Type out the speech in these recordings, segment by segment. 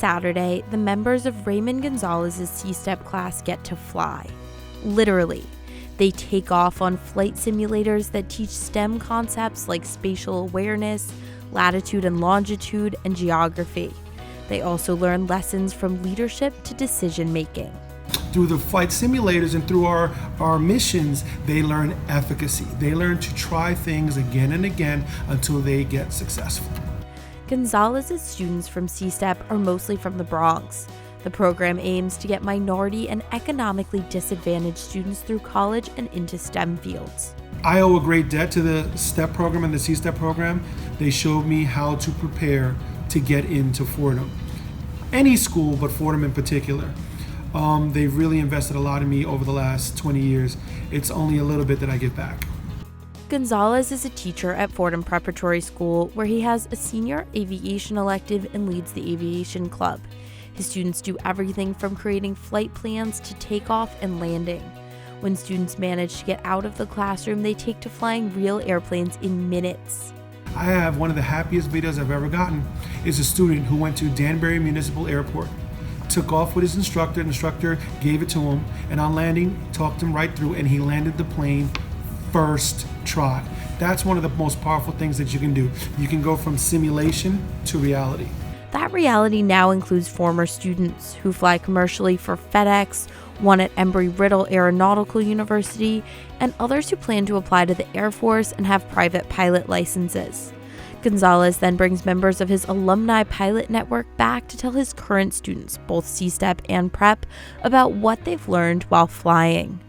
Saturday, the members of Raymond Gonzalez's C-STEP class get to fly. Literally. They take off on flight simulators that teach STEM concepts like spatial awareness, latitude and longitude, and geography. They also learn lessons from leadership to decision making. Through the flight simulators and through our missions, they learn efficacy. They learn to try things again and again until they get successful. Gonzalez's students from C-STEP are mostly from the Bronx. The program aims to get minority and economically disadvantaged students through college and into STEM fields. I owe a great debt to the STEP program and the C-STEP program. They showed me how to prepare to get into Fordham. Any school, but Fordham in particular. They've really invested a lot in me over the last 20 years. It's only a little bit that I give back. Gonzalez is a teacher at Fordham Preparatory School, where he has a senior aviation elective and leads the aviation club. His students do everything from creating flight plans to takeoff and landing. When students manage to get out of the classroom, they take to flying real airplanes in minutes. I have one of the happiest videos I've ever gotten. Is a student who went to Danbury Municipal Airport, took off with his instructor, the instructor gave it to him, and on landing, talked him right through, and he landed the plane first try. That's one of the most powerful things that you can do. You can go from simulation to reality. That reality now includes former students who fly commercially for FedEx, one at Embry-Riddle Aeronautical University, and others who plan to apply to the Air Force and have private pilot licenses. Gonzalez then brings members of his alumni pilot network back to tell his current students, both C-STEP and Prep, about what they've learned while flying.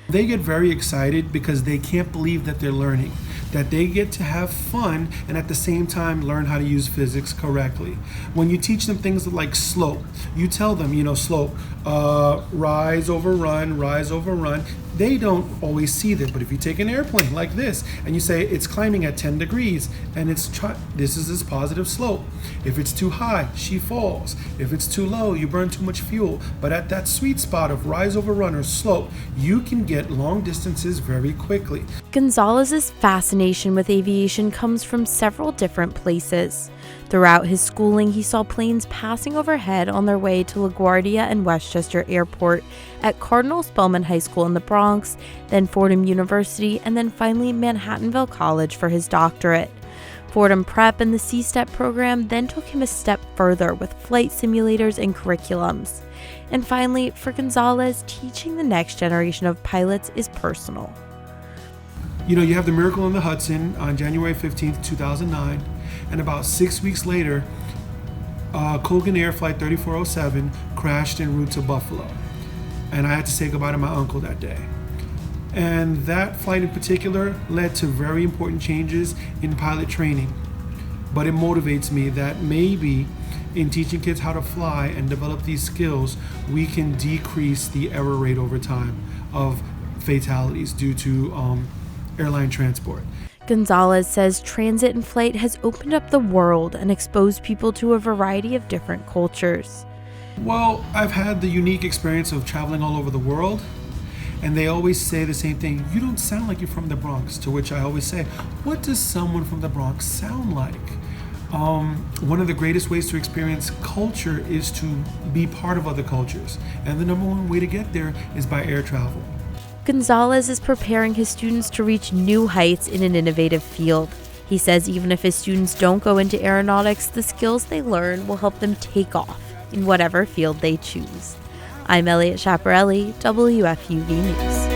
They get very excited because they can't believe that they're learning, that they get to have fun and at the same time learn how to use physics correctly. When you teach them things like slope, you tell them, slope, rise over run. They don't always see that, but if you take an airplane like this and you say it's climbing at 10 degrees and this is its positive slope. If it's too high, she falls. If it's too low, you burn too much fuel. But at that sweet spot of rise over run or slope, you can get long distances very quickly. Gonzalez's fascination with aviation comes from several different places. Throughout his schooling, he saw planes passing overhead on their way to LaGuardia and Westchester Airport, at Cardinal Spellman High School in the Bronx, then Fordham University, and then finally Manhattanville College for his doctorate. Fordham Prep and the C-STEP program then took him a step further with flight simulators and curriculums. And finally, for Gonzalez, teaching the next generation of pilots is personal. You have the Miracle on the Hudson on January 15th, 2009, and about 6 weeks later, Colgan Air Flight 3407 crashed en route to Buffalo. And I had to say goodbye to my uncle that day. And that flight in particular led to very important changes in pilot training. But it motivates me that maybe in teaching kids how to fly and develop these skills, we can decrease the error rate over time of fatalities due to airline transport. Gonzalez says transit and flight has opened up the world and exposed people to a variety of different cultures. Well, I've had the unique experience of traveling all over the world, and they always say the same thing: you don't sound like you're from the Bronx, to which I always say, what does someone from the Bronx sound like? One of the greatest ways to experience culture is to be part of other cultures, and the number one way to get there is by air travel. Gonzalez is preparing his students to reach new heights in an innovative field. He says even if his students don't go into aeronautics, the skills they learn will help them take off in whatever field they choose. I'm Eliot Schiaparelli, WFUV News.